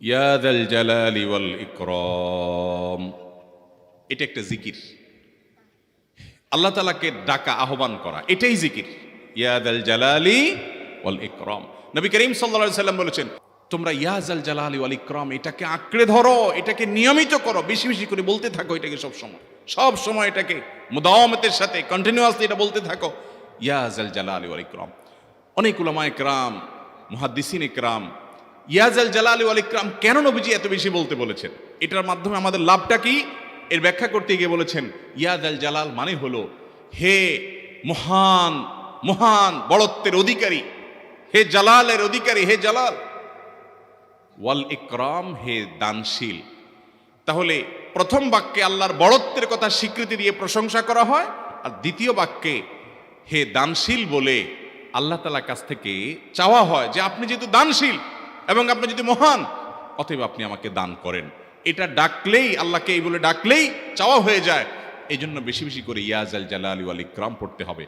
ইয়া যাল জালালি ওয়াল ইকরাম, এটা একটা জিকির। আল্লাহ তাআলাকে ডাকা, আহ্বান করা, এটাই জিকির। ইয়া যাল জালালি ওয়াল ইকরাম। নবী করিম সাল্লাল্লাহু আলাইহি সাল্লাম বলেছেন, তোমরা ইয়া যাল জালালি ওয়াল ইকরাম এটাকে আঁকড়ে ধরো, এটাকে নিয়মিত করো, বেশি বেশি করে বলতে থাকো এটাকে সব সময় এটাকে মুদাওয়ামাতের সাথে কন্টিনিউয়াসলি এটা বলতে থাকো, ইয়া যাল জালালি ওয়াল ইকরাম। অনেক উলামায়ে কেরাম, মুহাদ্দিসিনে কেরাম ইয়া যাল জালালি ওয়াল ইকরাম কেন নবীজি এত বেশি বলতে বলেছেন, এটার মাধ্যমে আমাদের লাভটা কি, এর ব্যাখ্যা করতে গিয়ে বলেছেন, ইয়া যাল জালাল মানে হলো হে মহান মহান বড়ত্বের অধিকারী, হে জালালের অধিকারী, হে জালাল। ওয়াল ইকরাম, হে দানশীল। তাহলে প্রথম বাক্যে আল্লাহর বড়ত্বের কথা স্বীকৃতি দিয়ে প্রশংসা করা হয়, আর দ্বিতীয় বাক্যে হে দানশীল বলে আল্লাহ তাআলার কাছ থেকে চাওয়া হয় যে আপনি যেহেতু দানশীল এবং আপনি যদি মহান, অতএব আপনি আমাকে দান করেন। এটা ডাকলেই, আল্লাহকে এই বলে ডাকলেই চাওয়া হয়ে যায়। এই জন্য বেশি বেশি করে ইয়া যাল জালালি ওয়াল ইকরাম পড়তে হবে।